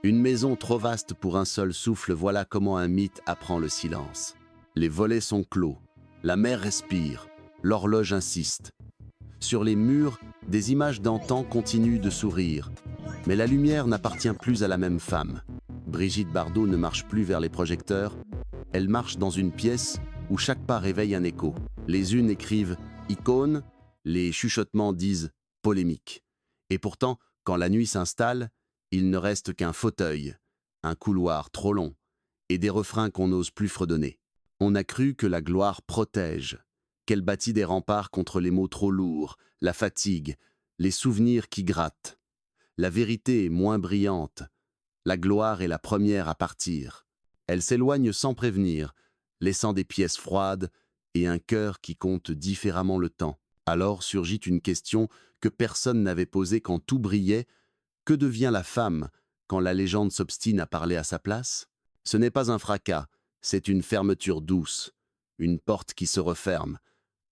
Une maison trop vaste pour un seul souffle, voilà comment un mythe apprend le silence. Les volets sont clos, la mer respire, l'horloge insiste. Sur les murs, des images d'antan continuent de sourire. Mais la lumière n'appartient plus à la même femme. Brigitte Bardot ne marche plus vers les projecteurs, elle marche dans une pièce où chaque pas réveille un écho. Les unes écrivent « icône », les chuchotements disent « polémique ». Et pourtant, quand la nuit s'installe, il ne reste qu'un fauteuil, un couloir trop long et des refrains qu'on n'ose plus fredonner. On a cru que la gloire protège, qu'elle bâtit des remparts contre les mots trop lourds, la fatigue, les souvenirs qui grattent. La vérité est moins brillante, la gloire est la première à partir. Elle s'éloigne sans prévenir, laissant des pièces froides et un cœur qui compte différemment le temps. Alors surgit une question que personne n'avait posée quand tout brillait. Que devient la femme quand la légende s'obstine à parler à sa place? Ce n'est pas un fracas, c'est une fermeture douce, une porte qui se referme,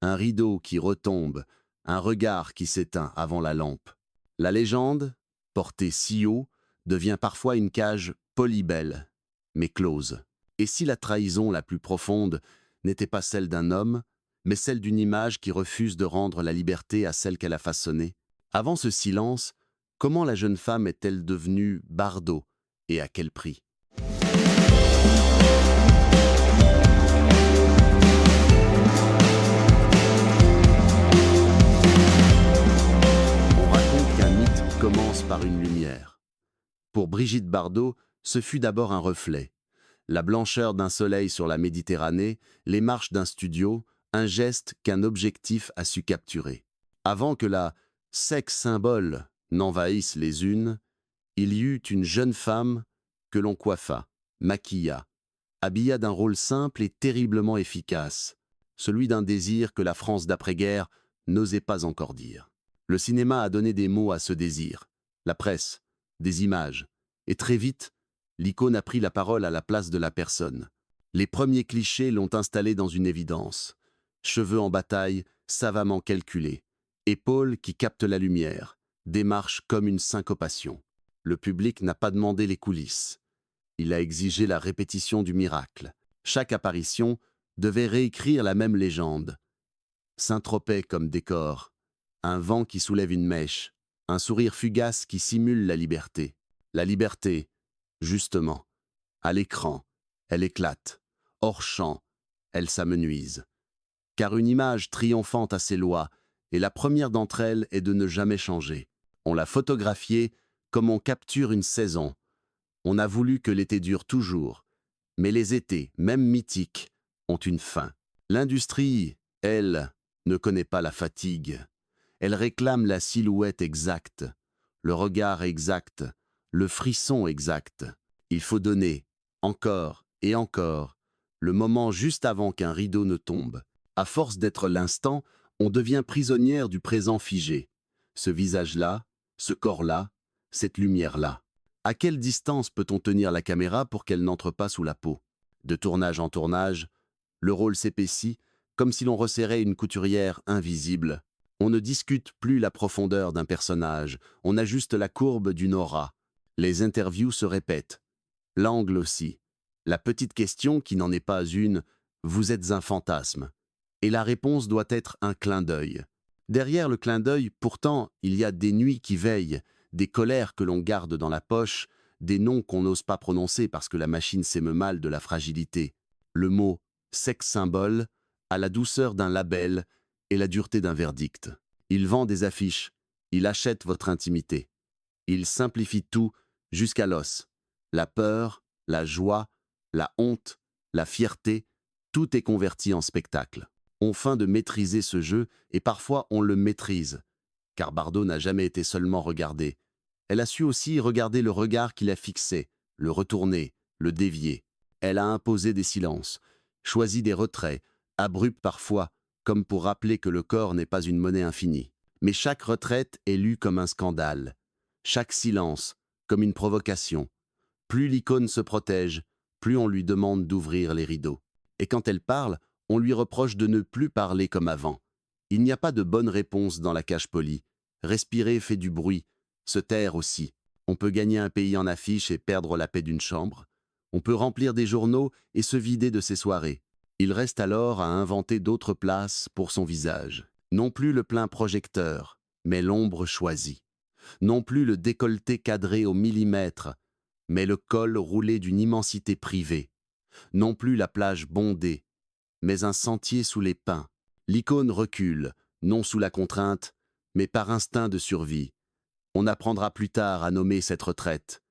un rideau qui retombe, un regard qui s'éteint avant la lampe. La légende, portée si haut, devient parfois une cage polybelle, mais close. Et si la trahison la plus profonde n'était pas celle d'un homme, mais celle d'une image qui refuse de rendre la liberté à celle qu'elle a façonnée? Avant ce silence, comment la jeune femme est-elle devenue Bardot et à quel prix? On raconte qu'un mythe commence par une lumière. Pour Brigitte Bardot, ce fut d'abord un reflet. La blancheur d'un soleil sur la Méditerranée, les marches d'un studio, un geste qu'un objectif a su capturer. Avant que la sex symbole n'envahisse les unes, il y eut une jeune femme que l'on coiffa, maquilla, habilla d'un rôle simple et terriblement efficace, celui d'un désir que la France d'après-guerre n'osait pas encore dire. Le cinéma a donné des mots à ce désir, la presse, des images, et très vite, l'icône a pris la parole à la place de la personne. Les premiers clichés l'ont installée dans une évidence. Cheveux en bataille, savamment calculés, épaules qui captent la lumière, démarche comme une syncopation. Le public n'a pas demandé les coulisses. Il a exigé la répétition du miracle. Chaque apparition devait réécrire la même légende. Saint-Tropez comme décor, un vent qui soulève une mèche, un sourire fugace qui simule la liberté. La liberté, justement, à l'écran, elle éclate. Hors champ, elle s'amenuise. Car une image triomphante a ses lois, et la première d'entre elles est de ne jamais changer. On l'a photographiée comme on capture une saison. On a voulu que l'été dure toujours, mais les étés, même mythiques, ont une fin. L'industrie, elle, ne connaît pas la fatigue. Elle réclame la silhouette exacte, le regard exact, le frisson exact. Il faut donner, encore et encore, le moment juste avant qu'un rideau ne tombe. À force d'être l'instant, on devient prisonnière du présent figé. Ce visage-là, ce corps-là, cette lumière-là. À quelle distance peut-on tenir la caméra pour qu'elle n'entre pas sous la peau? De tournage en tournage, le rôle s'épaissit, comme si l'on resserrait une couturière invisible. On ne discute plus la profondeur d'un personnage, on ajuste la courbe d'une aura. Les interviews se répètent, l'angle aussi. La petite question qui n'en est pas une, vous êtes un fantasme. Et la réponse doit être un clin d'œil. Derrière le clin d'œil, pourtant, il y a des nuits qui veillent, des colères que l'on garde dans la poche, des noms qu'on n'ose pas prononcer parce que la machine s'émeut mal de la fragilité. Le mot « sex symbole » a la douceur d'un label et la dureté d'un verdict. Il vend des affiches, il achète votre intimité. Il simplifie tout jusqu'à l'os. La peur, la joie, la honte, la fierté, tout est converti en spectacle. On feint de maîtriser ce jeu et parfois on le maîtrise. Car Bardot n'a jamais été seulement regardée. Elle a su aussi regarder le regard qui la fixait, le retourner, le dévier. Elle a imposé des silences, choisi des retraits, abrupts parfois, comme pour rappeler que le corps n'est pas une monnaie infinie. Mais chaque retraite est lue comme un scandale. Chaque silence, comme une provocation. Plus l'icône se protège, plus on lui demande d'ouvrir les rideaux. Et quand elle parle, on lui reproche de ne plus parler comme avant. Il n'y a pas de bonne réponse dans la cage polie. Respirer fait du bruit, se taire aussi. On peut gagner un pays en affiches et perdre la paix d'une chambre. On peut remplir des journaux et se vider de ses soirées. Il reste alors à inventer d'autres places pour son visage. Non plus le plein projecteur, mais l'ombre choisie. Non plus le décolleté cadré au millimètre, mais le col roulé d'une immensité privée. Non plus la plage bondée, mais un sentier sous les pins. L'icône recule, non sous la contrainte, mais par instinct de survie. On apprendra plus tard à nommer cette retraite.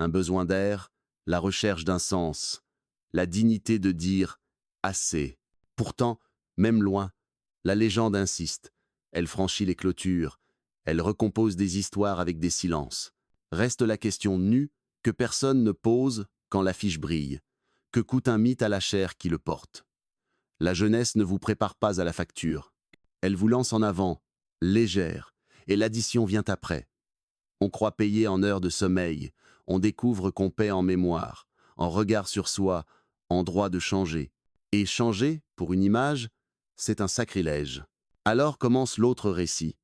Un besoin d'air, la recherche d'un sens, la dignité de dire « assez ». Pourtant, même loin, la légende insiste. Elle franchit les clôtures, elle recompose des histoires avec des silences. Reste la question nue que personne ne pose quand l'affiche brille. Que coûte un mythe à la chair qui le porte? La jeunesse ne vous prépare pas à la facture. Elle vous lance en avant, légère, et l'addition vient après. On croit payer en heures de sommeil, on découvre qu'on paie en mémoire, en regard sur soi, en droit de changer. Et changer, pour une image, c'est un sacrilège. Alors commence l'autre récit,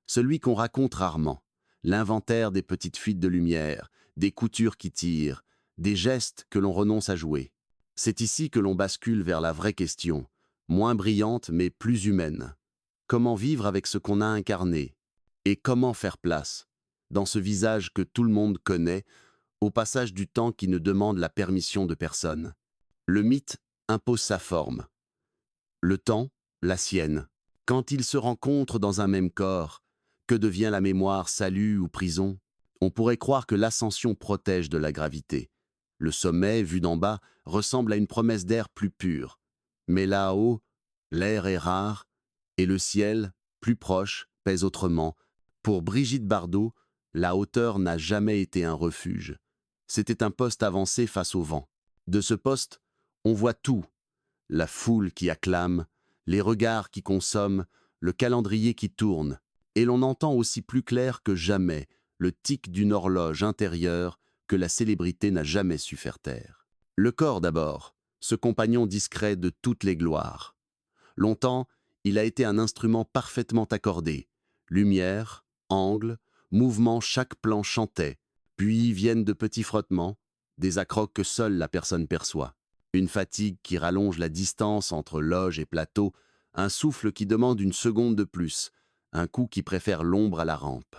celui qu'on raconte rarement, l'inventaire des petites fuites de lumière, des coutures qui tirent, des gestes que l'on renonce à jouer. C'est ici que l'on bascule vers la vraie question, moins brillante mais plus humaine. Comment vivre avec ce qu'on a incarné? Et comment faire place, dans ce visage que tout le monde connaît, au passage du temps qui ne demande la permission de personne? Le mythe impose sa forme. Le temps, la sienne. Quand ils se rencontrent dans un même corps, que devient la mémoire, salut ou prison? On pourrait croire que l'ascension protège de la gravité. Le sommet, vu d'en bas, ressemble à une promesse d'air plus pur. Mais là-haut, l'air est rare, et le ciel, plus proche, pèse autrement. Pour Brigitte Bardot, la hauteur n'a jamais été un refuge. C'était un poste avancé face au vent. De ce poste, on voit tout. La foule qui acclame, les regards qui consomment, le calendrier qui tourne. Et l'on entend aussi plus clair que jamais le tic d'une horloge intérieure que la célébrité n'a jamais su faire taire. Le corps d'abord, ce compagnon discret de toutes les gloires. Longtemps, il a été un instrument parfaitement accordé. Lumière, angle, mouvement, chaque plan chantait. Puis viennent de petits frottements, des accrocs que seule la personne perçoit. Une fatigue qui rallonge la distance entre loge et plateau, un souffle qui demande une seconde de plus, un cou qui préfère l'ombre à la rampe.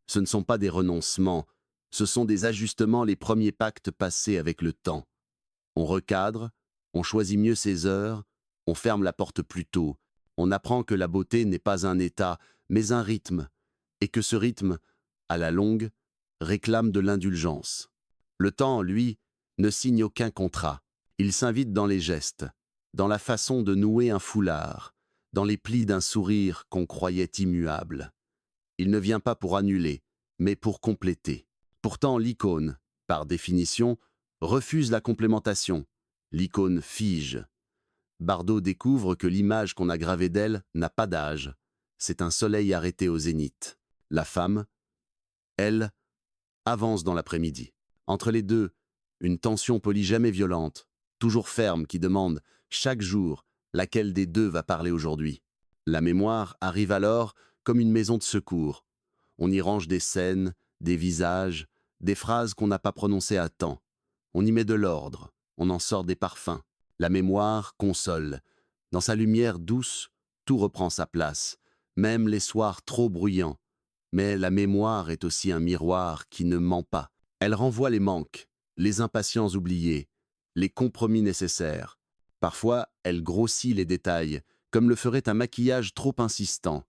Ce ne sont pas des renoncements, ce sont des ajustements, les premiers pactes passés avec le temps. On recadre, on choisit mieux ses heures, on ferme la porte plus tôt, on apprend que la beauté n'est pas un état, mais un rythme, et que ce rythme, à la longue, réclame de l'indulgence. Le temps, lui, ne signe aucun contrat. Il s'invite dans les gestes, dans la façon de nouer un foulard, dans les plis d'un sourire qu'on croyait immuable. Il ne vient pas pour annuler, mais pour compléter. Pourtant, l'icône, par définition, refuse la complémentation. L'icône fige. Bardot découvre que l'image qu'on a gravée d'elle n'a pas d'âge. C'est un soleil arrêté au zénith. La femme, elle, avance dans l'après-midi. Entre les deux, une tension polie jamais violente, toujours ferme, qui demande, chaque jour, laquelle des deux va parler aujourd'hui. La mémoire arrive alors comme une maison de secours. On y range des scènes, des visages, des phrases qu'on n'a pas prononcées à temps. On y met de l'ordre, on en sort des parfums. La mémoire console. Dans sa lumière douce, tout reprend sa place, même les soirs trop bruyants. Mais la mémoire est aussi un miroir qui ne ment pas. Elle renvoie les manques, les impatiences oubliées, les compromis nécessaires. Parfois, elle grossit les détails, comme le ferait un maquillage trop insistant.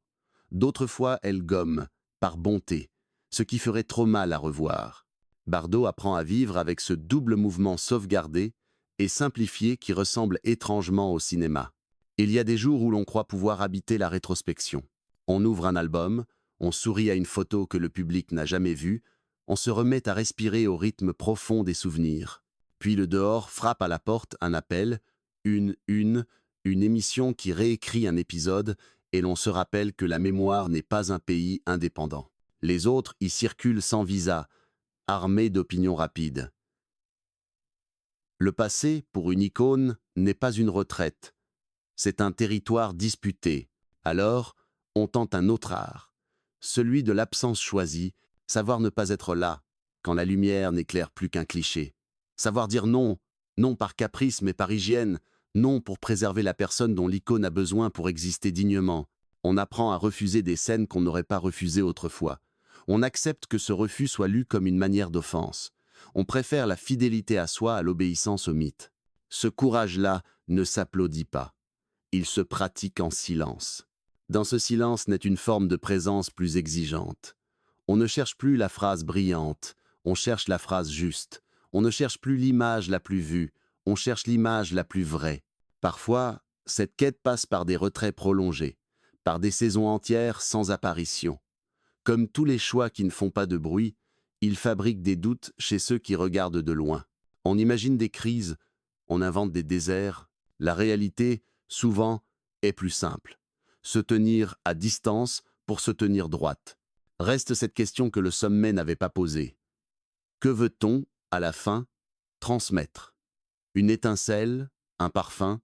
D'autres fois, elle gomme, par bonté, ce qui ferait trop mal à revoir. Bardot apprend à vivre avec ce double mouvement sauvegardé et simplifié qui ressemble étrangement au cinéma. Il y a des jours où l'on croit pouvoir habiter la rétrospection. On ouvre un album, on sourit à une photo que le public n'a jamais vue, on se remet à respirer au rythme profond des souvenirs. Puis le dehors frappe à la porte un appel, une émission qui réécrit un épisode, et l'on se rappelle que la mémoire n'est pas un pays indépendant. Les autres y circulent sans visa, armés d'opinions rapides. Le passé, pour une icône, n'est pas une retraite. C'est un territoire disputé. Alors, on tente un autre art, celui de l'absence choisie, savoir ne pas être là, quand la lumière n'éclaire plus qu'un cliché. Savoir dire non, non par caprice mais par hygiène, non pour préserver la personne dont l'icône a besoin pour exister dignement. On apprend à refuser des scènes qu'on n'aurait pas refusées autrefois. On accepte que ce refus soit lu comme une manière d'offense. On préfère la fidélité à soi à l'obéissance au mythe. Ce courage-là ne s'applaudit pas. Il se pratique en silence. Dans ce silence naît une forme de présence plus exigeante. On ne cherche plus la phrase brillante, on cherche la phrase juste. On ne cherche plus l'image la plus vue, on cherche l'image la plus vraie. Parfois, cette quête passe par des retraits prolongés, par des saisons entières sans apparition. Comme tous les choix qui ne font pas de bruit, ils fabriquent des doutes chez ceux qui regardent de loin. On imagine des crises, on invente des déserts. La réalité, souvent, est plus simple. Se tenir à distance pour se tenir droite. Reste cette question que le sommet n'avait pas posée. Que veut-on, à la fin, transmettre? Une étincelle, un parfum,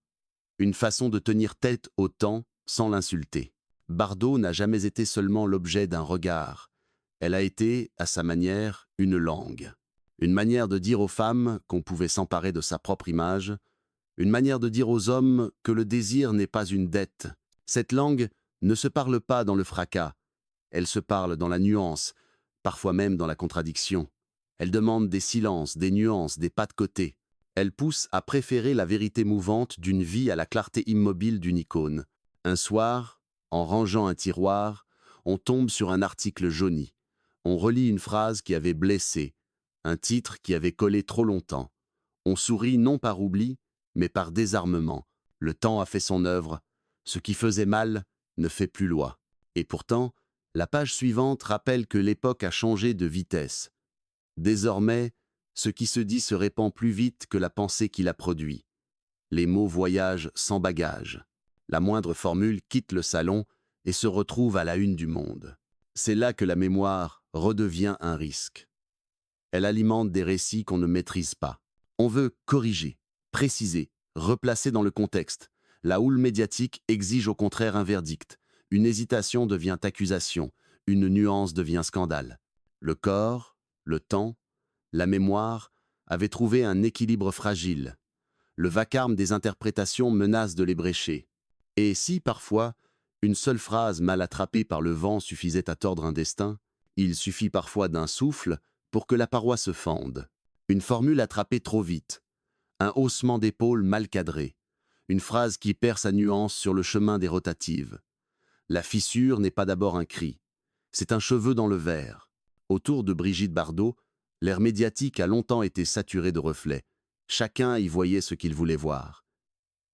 une façon de tenir tête au temps sans l'insulter. Bardot n'a jamais été seulement l'objet d'un regard. Elle a été, à sa manière, une langue. Une manière de dire aux femmes qu'on pouvait s'emparer de sa propre image, une manière de dire aux hommes que le désir n'est pas une dette. Cette langue ne se parle pas dans le fracas, elle se parle dans la nuance, parfois même dans la contradiction. Elle demande des silences, des nuances, des pas de côté. Elle pousse à préférer la vérité mouvante d'une vie à la clarté immobile d'une icône. Un soir, en rangeant un tiroir, on tombe sur un article jauni. On relit une phrase qui avait blessé, un titre qui avait collé trop longtemps. On sourit non par oubli, mais par désarmement. Le temps a fait son œuvre. Ce qui faisait mal ne fait plus loi. Et pourtant, la page suivante rappelle que l'époque a changé de vitesse. Désormais, ce qui se dit se répand plus vite que la pensée qui la produit. Les mots voyagent sans bagage. La moindre formule quitte le salon et se retrouve à la une du Monde. C'est là que la mémoire redevient un risque. Elle alimente des récits qu'on ne maîtrise pas. On veut corriger, préciser, replacer dans le contexte. La houle médiatique exige au contraire un verdict. Une hésitation devient accusation, une nuance devient scandale. Le corps, le temps, la mémoire avaient trouvé un équilibre fragile. Le vacarme des interprétations menace de les brécher. Et si, parfois, une seule phrase mal attrapée par le vent suffisait à tordre un destin, il suffit parfois d'un souffle pour que la paroi se fende. Une formule attrapée trop vite, un haussement d'épaule mal cadré, une phrase qui perd sa nuance sur le chemin des rotatives. La fissure n'est pas d'abord un cri, c'est un cheveu dans le verre. Autour de Brigitte Bardot, l'air médiatique a longtemps été saturé de reflets. Chacun y voyait ce qu'il voulait voir.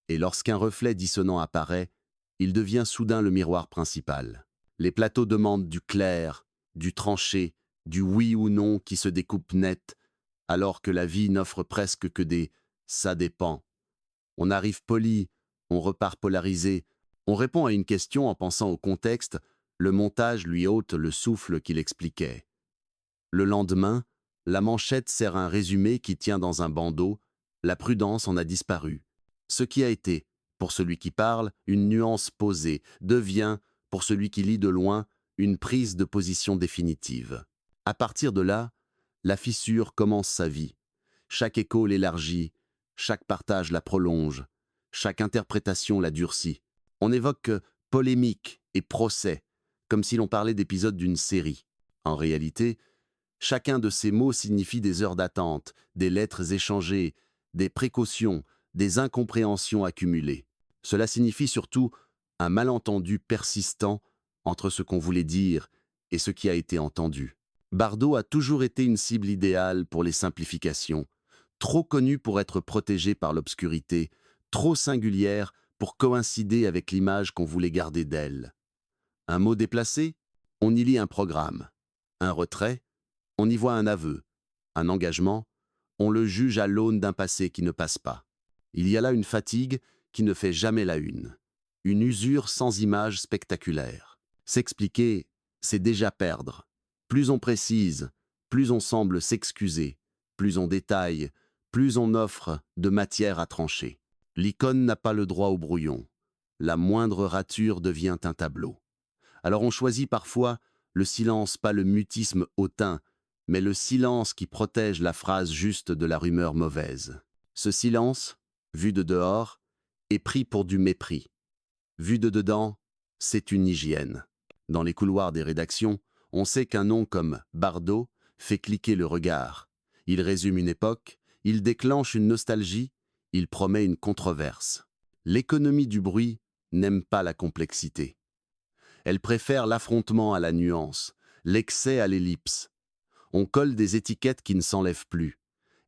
Et lorsqu'un reflet dissonant apparaît, il devient soudain le miroir principal. Les plateaux demandent du clair, du tranché, du oui ou non qui se découpe net, alors que la vie n'offre presque que des « ça dépend ». On arrive poli, on repart polarisé, on répond à une question en pensant au contexte, le montage lui ôte le souffle qu'il expliquait. Le lendemain, la manchette sert un résumé qui tient dans un bandeau, la prudence en a disparu. Ce qui a été, pour celui qui parle, une nuance posée, devient, pour celui qui lit de loin, une prise de position définitive. À partir de là, la fissure commence sa vie. Chaque écho l'élargit, chaque partage la prolonge, chaque interprétation la durcit. On évoque polémique et procès, comme si l'on parlait d'épisodes d'une série. En réalité, chacun de ces mots signifie des heures d'attente, des lettres échangées, des précautions, des incompréhensions accumulées. Cela signifie surtout un malentendu persistant entre ce qu'on voulait dire et ce qui a été entendu. Bardot a toujours été une cible idéale pour les simplifications, trop connue pour être protégée par l'obscurité, trop singulière pour coïncider avec l'image qu'on voulait garder d'elle. Un mot déplacé, on y lit un programme. Un retrait, on y voit un aveu. Un engagement, on le juge à l'aune d'un passé qui ne passe pas. Il y a là une fatigue qui ne fait jamais la une usure sans image spectaculaire. S'expliquer, c'est déjà perdre. Plus on précise, plus on semble s'excuser, plus on détaille, plus on offre de matière à trancher. L'icône n'a pas le droit au brouillon. La moindre rature devient un tableau. Alors on choisit parfois le silence, pas le mutisme hautain, mais le silence qui protège la phrase juste de la rumeur mauvaise. Ce silence, vu de dehors, est pris pour du mépris. Vu de dedans, c'est une hygiène. Dans les couloirs des rédactions, on sait qu'un nom comme Bardot fait cliquer le regard. Il résume une époque, il déclenche une nostalgie, il promet une controverse. L'économie du bruit n'aime pas la complexité. Elle préfère l'affrontement à la nuance, l'excès à l'ellipse. On colle des étiquettes qui ne s'enlèvent plus,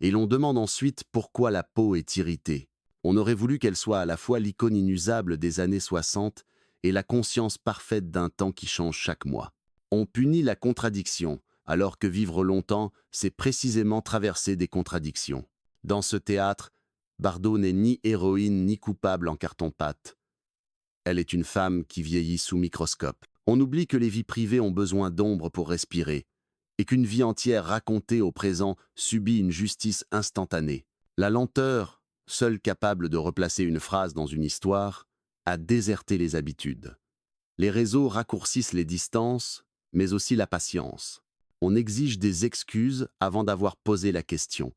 et l'on demande ensuite pourquoi la peau est irritée. On aurait voulu qu'elle soit à la fois l'icône inusable des années 60 et la conscience parfaite d'un temps qui change chaque mois. On punit la contradiction, alors que vivre longtemps, c'est précisément traverser des contradictions. Dans ce théâtre, Bardot n'est ni héroïne ni coupable en carton-pâte. Elle est une femme qui vieillit sous microscope. On oublie que les vies privées ont besoin d'ombre pour respirer, et qu'une vie entière racontée au présent subit une justice instantanée. La lenteur, seule capable de replacer une phrase dans une histoire, a déserté les habitudes. Les réseaux raccourcissent les distances, mais aussi la patience. On exige des excuses avant d'avoir posé la question,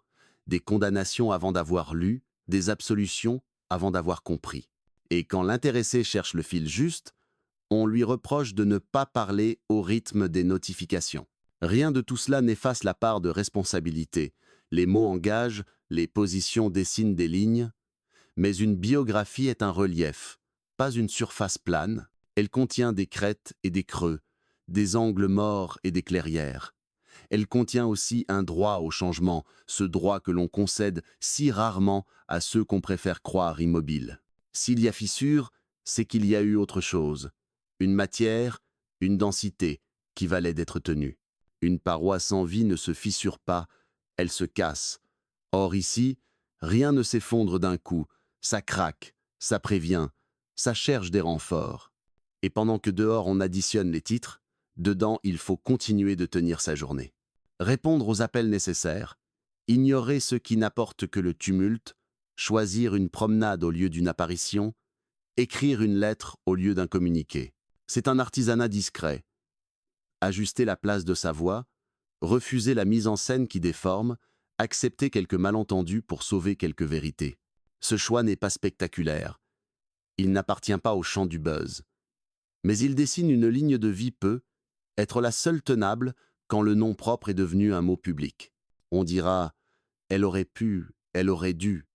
des condamnations avant d'avoir lu, des absolutions avant d'avoir compris. Et quand l'intéressé cherche le fil juste, on lui reproche de ne pas parler au rythme des notifications. Rien de tout cela n'efface la part de responsabilité. Les mots engagent, les positions dessinent des lignes, mais une biographie est un relief, pas une surface plane. Elle contient des crêtes et des creux, des angles morts et des clairières. Elle contient aussi un droit au changement, ce droit que l'on concède si rarement à ceux qu'on préfère croire immobiles. S'il y a fissure, c'est qu'il y a eu autre chose. Une matière, une densité, qui valait d'être tenue. Une paroi sans vie ne se fissure pas, elle se casse. Or ici, rien ne s'effondre d'un coup, ça craque, ça prévient, ça cherche des renforts. Et pendant que dehors on additionne les titres, dedans il faut continuer de tenir sa journée. Répondre aux appels nécessaires, ignorer ceux qui n'apportent que le tumulte, choisir une promenade au lieu d'une apparition, écrire une lettre au lieu d'un communiqué. C'est un artisanat discret. Ajuster la place de sa voix, refuser la mise en scène qui déforme, accepter quelques malentendus pour sauver quelques vérités. Ce choix n'est pas spectaculaire. Il n'appartient pas au champ du buzz. Mais il dessine une ligne de vie peut être la seule tenable quand le nom propre est devenu un mot public. On dira « elle aurait pu, elle aurait dû ».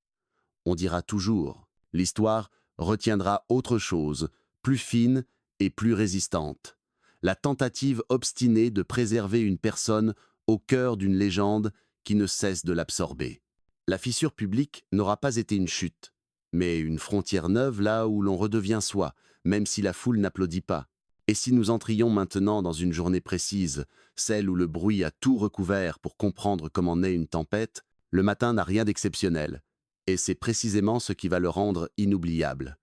On dira toujours « l'histoire retiendra autre chose, plus fine et plus résistante ». La tentative obstinée de préserver une personne au cœur d'une légende qui ne cesse de l'absorber. La fissure publique n'aura pas été une chute, mais une frontière neuve là où l'on redevient soi, même si la foule n'applaudit pas. Et si nous entrions maintenant dans une journée précise, celle où le bruit a tout recouvert pour comprendre comment naît une tempête, le matin n'a rien d'exceptionnel, et c'est précisément ce qui va le rendre inoubliable.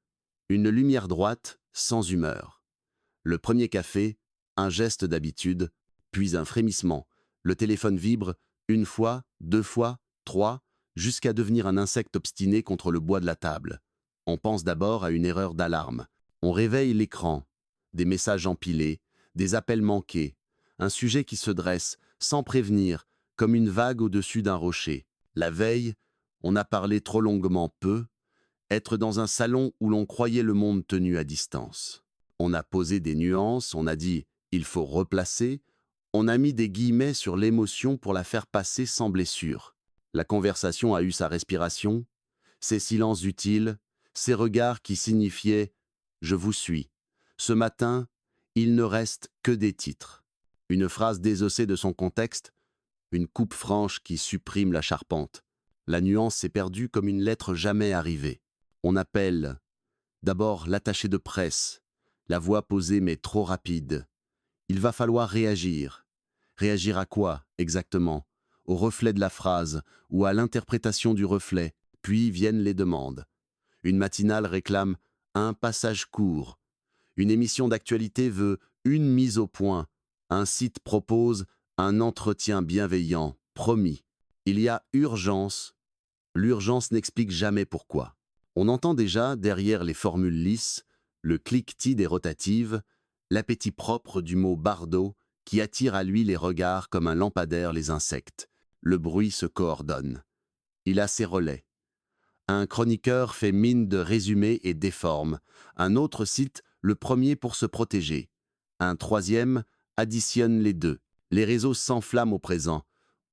Une lumière droite, sans humeur. Le premier café, un geste d'habitude, puis un frémissement. Le téléphone vibre, une fois, deux fois, trois, jusqu'à devenir un insecte obstiné contre le bois de la table. On pense d'abord à une erreur d'alarme. On réveille l'écran. Des messages empilés, des appels manqués, un sujet qui se dresse, sans prévenir, comme une vague au-dessus d'un rocher. La veille, on a parlé trop longuement peu, être dans un salon où l'on croyait le monde tenu à distance. On a posé des nuances, on a dit « il faut replacer », on a mis des guillemets sur l'émotion pour la faire passer sans blessure. La conversation a eu sa respiration, ses silences utiles, ses regards qui signifiaient « je vous suis ». Ce matin, il ne reste que des titres. Une phrase désossée de son contexte, une coupe franche qui supprime la charpente. La nuance s'est perdue comme une lettre jamais arrivée. On appelle d'abord l'attaché de presse, la voix posée mais trop rapide. Il va falloir réagir. Réagir à quoi, exactement? Au reflet de la phrase ou à l'interprétation du reflet, puis viennent les demandes. Une matinale réclame un passage court. Une émission d'actualité veut une mise au point. Un site propose un entretien bienveillant, promis. Il y a urgence. L'urgence n'explique jamais pourquoi. On entend déjà, derrière les formules lisses, le cliquetis des rotatives, l'appétit propre du mot Bardot qui attire à lui les regards comme un lampadaire les insectes. Le bruit se coordonne. Il a ses relais. Un chroniqueur fait mine de résumer et déforme. Un autre cite le premier pour se protéger. Un troisième additionne les deux. Les réseaux s'enflamment au présent.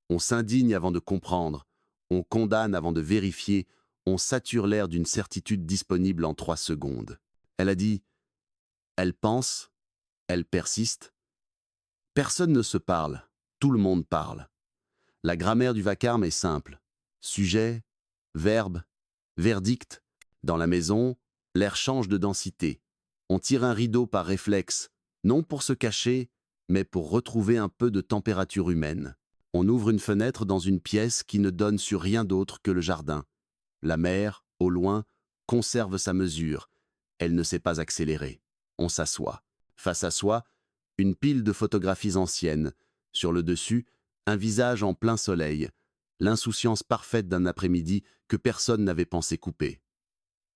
On s'indigne avant de comprendre. On condamne avant de vérifier. On sature l'air d'une certitude disponible en 3 secondes. Elle a dit « Elle pense, elle persiste ». Personne ne se parle, tout le monde parle. La grammaire du vacarme est simple. Sujet, verbe, verdict. Dans la maison, l'air change de densité. On tire un rideau par réflexe, non pour se cacher, mais pour retrouver un peu de température humaine. On ouvre une fenêtre dans une pièce qui ne donne sur rien d'autre que le jardin. La mer, au loin, conserve sa mesure. Elle ne s'est pas accélérée. On s'assoit. Face à soi, une pile de photographies anciennes. Sur le dessus, un visage en plein soleil. L'insouciance parfaite d'un après-midi que personne n'avait pensé couper.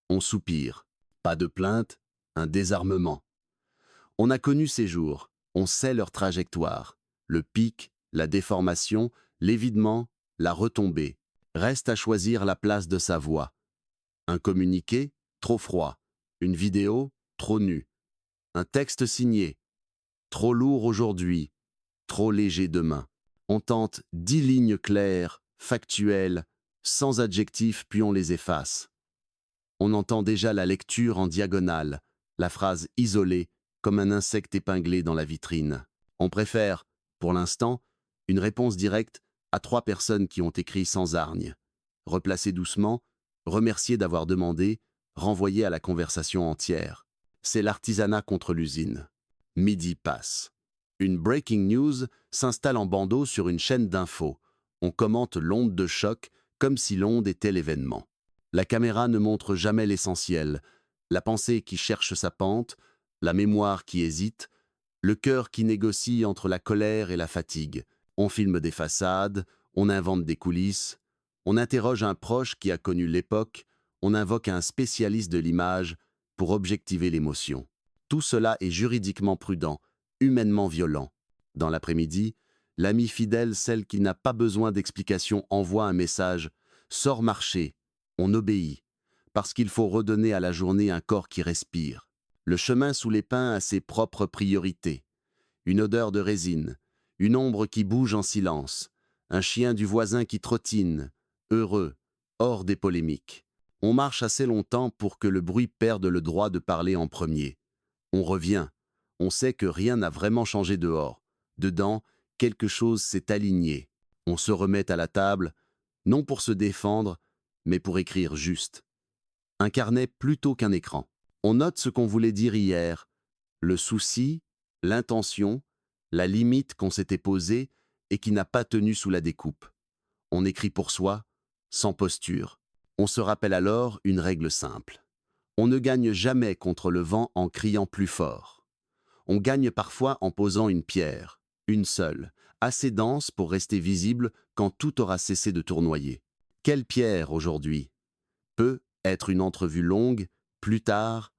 On soupire. Pas de plainte, un désarmement. On a connu ces jours. On sait leur trajectoire. Le pic, la déformation, l'évidement, la retombée. Reste à choisir la place de sa voix. Un communiqué, trop froid. Une vidéo, trop nue. Un texte signé, trop lourd aujourd'hui, trop léger demain. On tente 10 lignes claires, factuelles, sans adjectifs, puis on les efface. On entend déjà la lecture en diagonale, la phrase isolée, comme un insecte épinglé dans la vitrine. On préfère, pour l'instant, une réponse directe à 3 personnes qui ont écrit sans hargne. Replacer doucement, remercier d'avoir demandé, renvoyer à la conversation entière. C'est l'artisanat contre l'usine. Midi passe. Une breaking news s'installe en bandeau sur une chaîne d'infos. On commente l'onde de choc comme si l'onde était l'événement. La caméra ne montre jamais l'essentiel. La pensée qui cherche sa pente, la mémoire qui hésite, le cœur qui négocie entre la colère et la fatigue. On filme des façades, on invente des coulisses, on interroge un proche qui a connu l'époque, on invoque un spécialiste de l'image pour objectiver l'émotion. Tout cela est juridiquement prudent, humainement violent. Dans l'après-midi, l'amie fidèle, celle qui n'a pas besoin d'explication, envoie un message « Sors marcher ». On obéit, parce qu'il faut redonner à la journée un corps qui respire. Le chemin sous les pins a ses propres priorités. Une odeur de résine, une ombre qui bouge en silence, un chien du voisin qui trottine, heureux, hors des polémiques. On marche assez longtemps pour que le bruit perde le droit de parler en premier. On revient. On sait que rien n'a vraiment changé dehors. Dedans, quelque chose s'est aligné. On se remet à la table, non pour se défendre, mais pour écrire juste. Un carnet plutôt qu'un écran. On note ce qu'on voulait dire hier, le souci, l'intention, la limite qu'on s'était posée et qui n'a pas tenu sous la découpe. On écrit pour soi, sans posture. On se rappelle alors une règle simple. On ne gagne jamais contre le vent en criant plus fort. On gagne parfois en posant une pierre, une seule, assez dense pour rester visible quand tout aura cessé de tournoyer. Quelle pierre aujourd'hui? Peut être une entrevue longue, plus tard,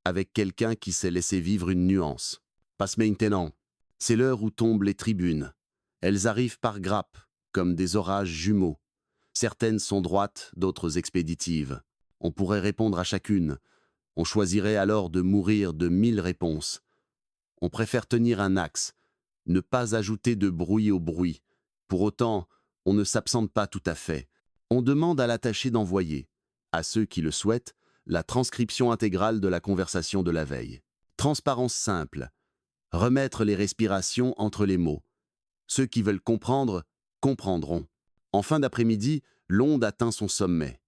avec quelqu'un qui s'est laissé vivre une nuance. Passe maintenant. C'est l'heure où tombent les tribunes. Elles arrivent par grappes, comme des orages jumeaux. Certaines sont droites, d'autres expéditives. On pourrait répondre à chacune. On choisirait alors de mourir de 1000 réponses. On préfère tenir un axe, ne pas ajouter de bruit au bruit. Pour autant, on ne s'absente pas tout à fait. On demande à l'attaché d'envoyer, à ceux qui le souhaitent, la transcription intégrale de la conversation de la veille. Transparence simple. Remettre les respirations entre les mots. Ceux qui veulent comprendre, comprendront. En fin d'après-midi, l'onde atteint son sommet.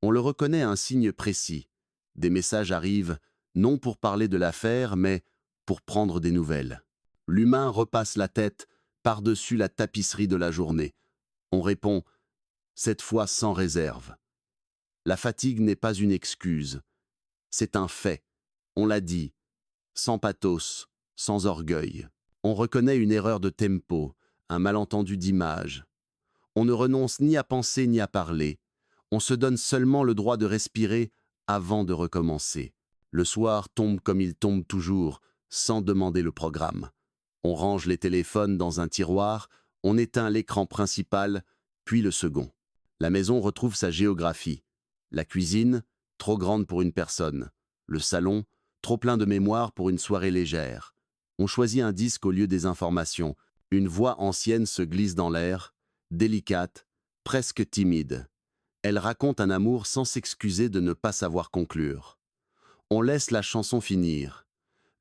On le reconnaît à un signe précis. Des messages arrivent, non pour parler de l'affaire, mais pour prendre des nouvelles. L'humain repasse la tête par-dessus la tapisserie de la journée. On répond, cette fois sans réserve. La fatigue n'est pas une excuse. C'est un fait. On l'a dit, sans pathos, sans orgueil. On reconnaît une erreur de tempo, un malentendu d'image. On ne renonce ni à penser ni à parler. On se donne seulement le droit de respirer avant de recommencer. Le soir tombe comme il tombe toujours, sans demander le programme. On range les téléphones dans un tiroir, on éteint l'écran principal, puis le second. La maison retrouve sa géographie. La cuisine, trop grande pour une personne. Le salon, trop plein de mémoire pour une soirée légère. On choisit un disque au lieu des informations. Une voix ancienne se glisse dans l'air, délicate, presque timide. Elle raconte un amour sans s'excuser de ne pas savoir conclure. On laisse la chanson finir.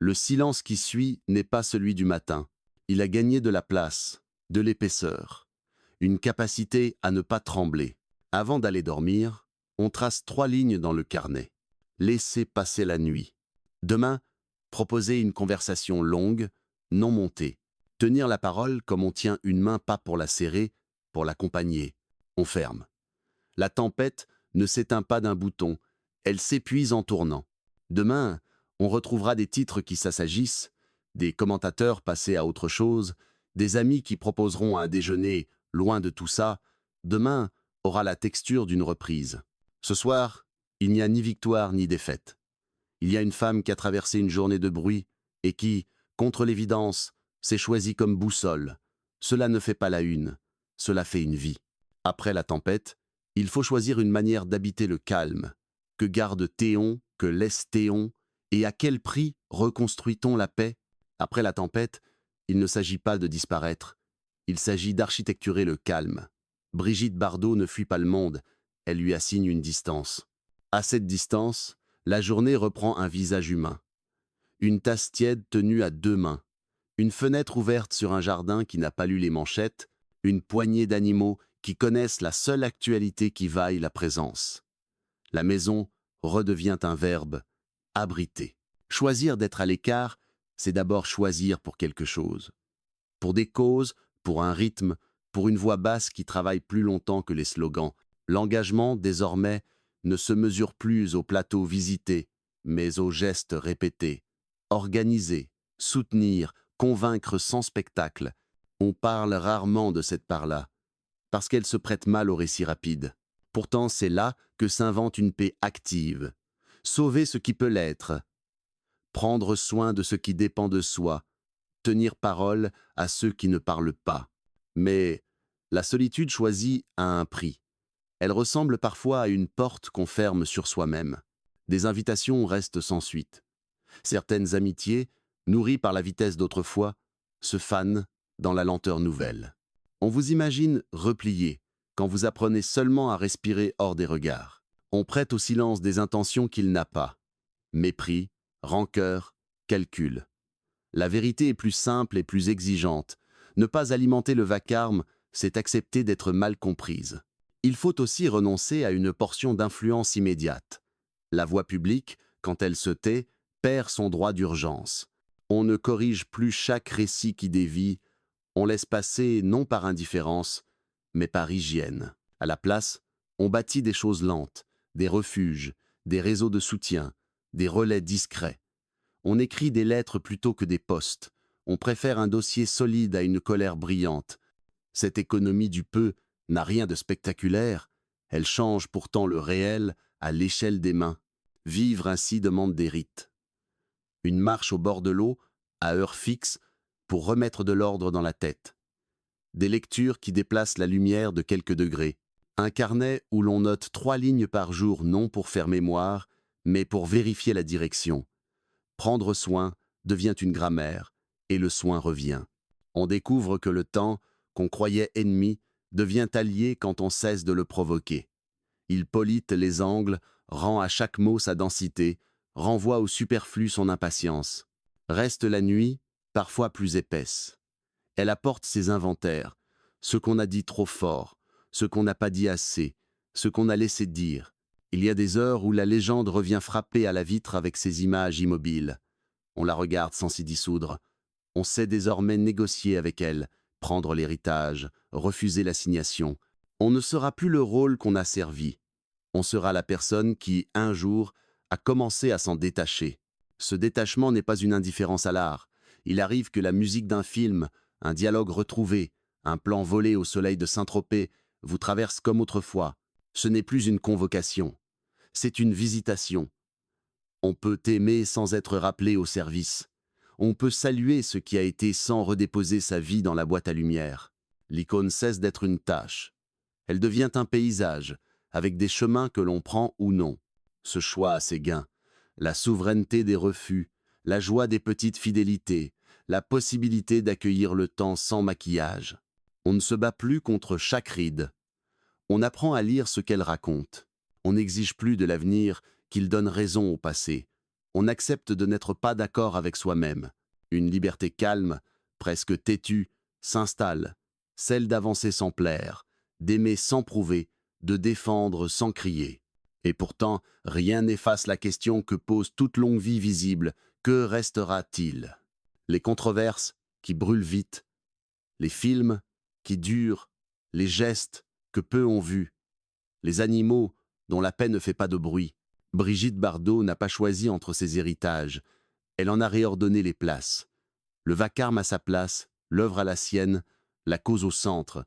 Le silence qui suit n'est pas celui du matin. Il a gagné de la place, de l'épaisseur, une capacité à ne pas trembler. Avant d'aller dormir, on trace 3 lignes dans le carnet. Laissez passer la nuit. Demain, proposez une conversation longue, non montée. Tenir la parole comme on tient une main pas pour la serrer, pour l'accompagner. On ferme. La tempête ne s'éteint pas d'un bouton, elle s'épuise en tournant. Demain, on retrouvera des titres qui s'assagissent, des commentateurs passés à autre chose, des amis qui proposeront un déjeuner loin de tout ça. Demain aura la texture d'une reprise. Ce soir, il n'y a ni victoire ni défaite. Il y a une femme qui a traversé une journée de bruit et qui, contre l'évidence, s'est choisie comme boussole. Cela ne fait pas la une, cela fait une vie. Après la tempête, il faut choisir une manière d'habiter le calme. Que garde Théon, que laisse Théon, et à quel prix reconstruit-on la paix? Après la tempête, il ne s'agit pas de disparaître, il s'agit d'architecturer le calme. Brigitte Bardot ne fuit pas le monde, elle lui assigne une distance. À cette distance, la journée reprend un visage humain. Une tasse tiède tenue à 2 mains, une fenêtre ouverte sur un jardin qui n'a pas lu les manchettes, une poignée d'animaux qui connaissent la seule actualité qui vaille la présence. La maison redevient un verbe, abriter. Choisir d'être à l'écart, c'est d'abord choisir pour quelque chose. Pour des causes, pour un rythme, pour une voix basse qui travaille plus longtemps que les slogans. L'engagement, désormais, ne se mesure plus au plateau visité, mais aux gestes répétés. Organiser, soutenir, convaincre sans spectacle. On parle rarement de cette part-là, parce qu'elle se prête mal au récit rapide. Pourtant, c'est là que s'invente une paix active. Sauver ce qui peut l'être. Prendre soin de ce qui dépend de soi. Tenir parole à ceux qui ne parlent pas. Mais la solitude choisie a un prix. Elle ressemble parfois à une porte qu'on ferme sur soi-même. Des invitations restent sans suite. Certaines amitiés, nourries par la vitesse d'autrefois, se fanent dans la lenteur nouvelle. On vous imagine replié, quand vous apprenez seulement à respirer hors des regards. On prête au silence des intentions qu'il n'a pas. Mépris, rancœur, calcul. La vérité est plus simple et plus exigeante. Ne pas alimenter le vacarme, c'est accepter d'être mal comprise. Il faut aussi renoncer à une portion d'influence immédiate. La voix publique, quand elle se tait, perd son droit d'urgence. On ne corrige plus chaque récit qui dévie, on laisse passer non par indifférence, mais par hygiène. À la place, on bâtit des choses lentes, des refuges, des réseaux de soutien, des relais discrets. On écrit des lettres plutôt que des postes. On préfère un dossier solide à une colère brillante. Cette économie du peu n'a rien de spectaculaire. Elle change pourtant le réel à l'échelle des mains. Vivre ainsi demande des rites. Une marche au bord de l'eau, à heure fixe, pour remettre de l'ordre dans la tête. Des lectures qui déplacent la lumière de quelques degrés. Un carnet où l'on note 3 lignes par jour, non pour faire mémoire, mais pour vérifier la direction. Prendre soin devient une grammaire, et le soin revient. On découvre que le temps, qu'on croyait ennemi, devient allié quand on cesse de le provoquer. Il polite les angles, rend à chaque mot sa densité, renvoie au superflu son impatience. Reste la nuit, parfois plus épaisse. Elle apporte ses inventaires, ce qu'on a dit trop fort, ce qu'on n'a pas dit assez, ce qu'on a laissé dire. Il y a des heures où la légende revient frapper à la vitre avec ses images immobiles. On la regarde sans s'y dissoudre. On sait désormais négocier avec elle, prendre l'héritage, refuser l'assignation. On ne sera plus le rôle qu'on a servi. On sera la personne qui, un jour, a commencé à s'en détacher. Ce détachement n'est pas une indifférence à l'art. Il arrive que la musique d'un film, un dialogue retrouvé, un plan volé au soleil de Saint-Tropez vous traverse comme autrefois. Ce n'est plus une convocation. C'est une visitation. On peut aimer sans être rappelé au service. On peut saluer ce qui a été sans redéposer sa vie dans la boîte à lumière. L'icône cesse d'être une tâche. Elle devient un paysage, avec des chemins que l'on prend ou non. Ce choix a ses gains. La souveraineté des refus, la joie des petites fidélités, la possibilité d'accueillir le temps sans maquillage. On ne se bat plus contre chaque ride. On apprend à lire ce qu'elle raconte. On n'exige plus de l'avenir qu'il donne raison au passé. On accepte de n'être pas d'accord avec soi-même. Une liberté calme, presque têtue, s'installe, celle d'avancer sans plaire, d'aimer sans prouver, de défendre sans crier. Et pourtant, rien n'efface la question que pose toute longue vie visible. Que restera-t-il? Les controverses qui brûlent vite, les films qui durent, les gestes que peu ont vus, les animaux dont la paix ne fait pas de bruit. Brigitte Bardot n'a pas choisi entre ses héritages. Elle en a réordonné les places. Le vacarme à sa place, l'œuvre à la sienne, la cause au centre.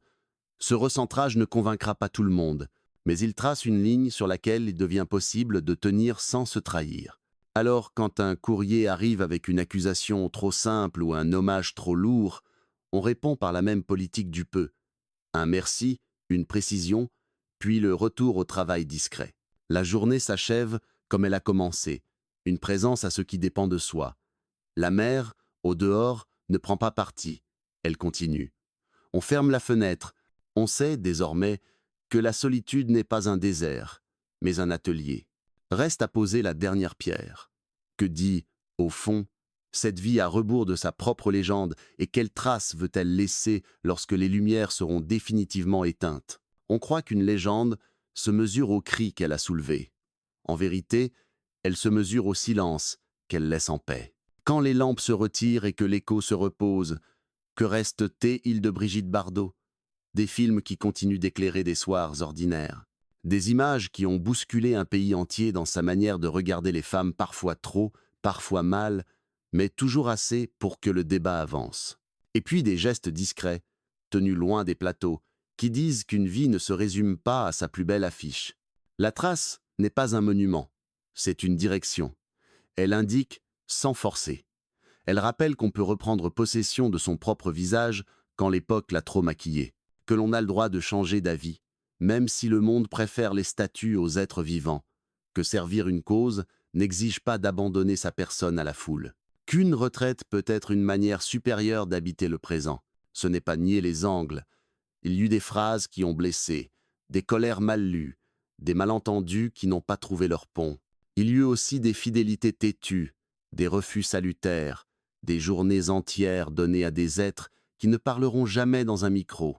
Ce recentrage ne convaincra pas tout le monde, mais il trace une ligne sur laquelle il devient possible de tenir sans se trahir. Alors, quand un courrier arrive avec une accusation trop simple ou un hommage trop lourd, on répond par la même politique du peu. Un merci, une précision, puis le retour au travail discret. La journée s'achève comme elle a commencé, une présence à ce qui dépend de soi. La mer, au dehors, ne prend pas parti, elle continue. On ferme la fenêtre, on sait désormais que la solitude n'est pas un désert, mais un atelier. Reste à poser la dernière pierre. Que dit, au fond, cette vie à rebours de sa propre légende et quelle trace veut-elle laisser lorsque les lumières seront définitivement éteintes? On croit qu'une légende se mesure au cri qu'elle a soulevé. En vérité, elle se mesure au silence qu'elle laisse en paix. Quand les lampes se retirent et que l'écho se repose, que reste-t-il île de Brigitte Bardot? Des films qui continuent d'éclairer des soirs ordinaires. Des images qui ont bousculé un pays entier dans sa manière de regarder les femmes parfois trop, parfois mal, mais toujours assez pour que le débat avance. Et puis des gestes discrets, tenus loin des plateaux, qui disent qu'une vie ne se résume pas à sa plus belle affiche. La trace n'est pas un monument, c'est une direction. Elle indique sans forcer. Elle rappelle qu'on peut reprendre possession de son propre visage quand l'époque l'a trop maquillé, que l'on a le droit de changer d'avis, même si le monde préfère les statues aux êtres vivants, que servir une cause n'exige pas d'abandonner sa personne à la foule, qu'une retraite peut être une manière supérieure d'habiter le présent. Ce n'est pas nier les angles. Il y eut des phrases qui ont blessé, des colères mal lues, des malentendus qui n'ont pas trouvé leur pont. Il y eut aussi des fidélités têtues, des refus salutaires, des journées entières données à des êtres qui ne parleront jamais dans un micro.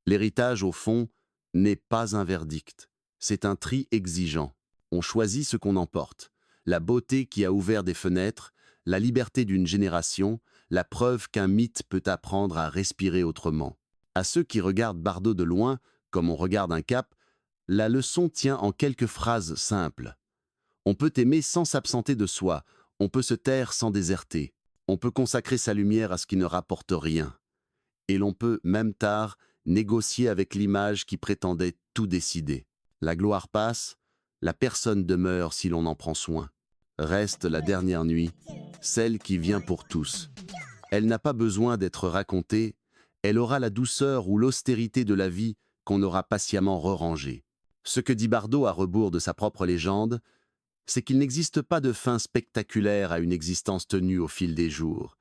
L'héritage, au fond, n'est pas un verdict, c'est un tri exigeant. On choisit ce qu'on emporte, la beauté qui a ouvert des fenêtres, la liberté d'une génération, la preuve qu'un mythe peut apprendre à respirer autrement. À ceux qui regardent Bardot de loin, comme on regarde un cap, la leçon tient en quelques phrases simples. On peut aimer sans s'absenter de soi, on peut se taire sans déserter, on peut consacrer sa lumière à ce qui ne rapporte rien. Et l'on peut, même tard, négocier avec l'image qui prétendait tout décider. La gloire passe, la personne demeure si l'on en prend soin. Reste la dernière nuit, celle qui vient pour tous. Elle n'a pas besoin d'être racontée, elle aura la douceur ou l'austérité de la vie qu'on aura patiemment re-rangée. Ce que dit Bardot à rebours de sa propre légende, c'est qu'il n'existe pas de fin spectaculaire à une existence tenue au fil des jours.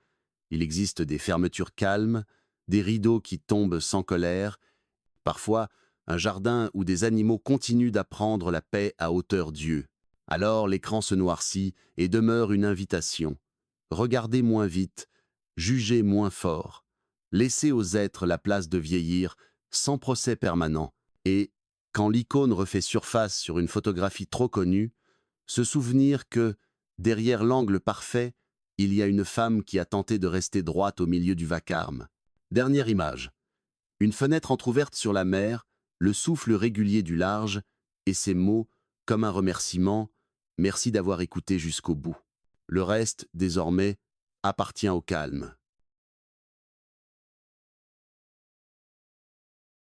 Il existe des fermetures calmes, des rideaux qui tombent sans colère, parfois un jardin où des animaux continuent d'apprendre la paix à hauteur d'yeux. Alors l'écran se noircit et demeure une invitation. Regardez moins vite, jugez moins fort, laissez aux êtres la place de vieillir sans procès permanent. Et, quand l'icône refait surface sur une photographie trop connue, se souvenir que, derrière l'angle parfait, il y a une femme qui a tenté de rester droite au milieu du vacarme. Dernière image. Une fenêtre entr'ouverte sur la mer, le souffle régulier du large, et ces mots, comme un remerciement, merci d'avoir écouté jusqu'au bout. Le reste, désormais, appartient au calme.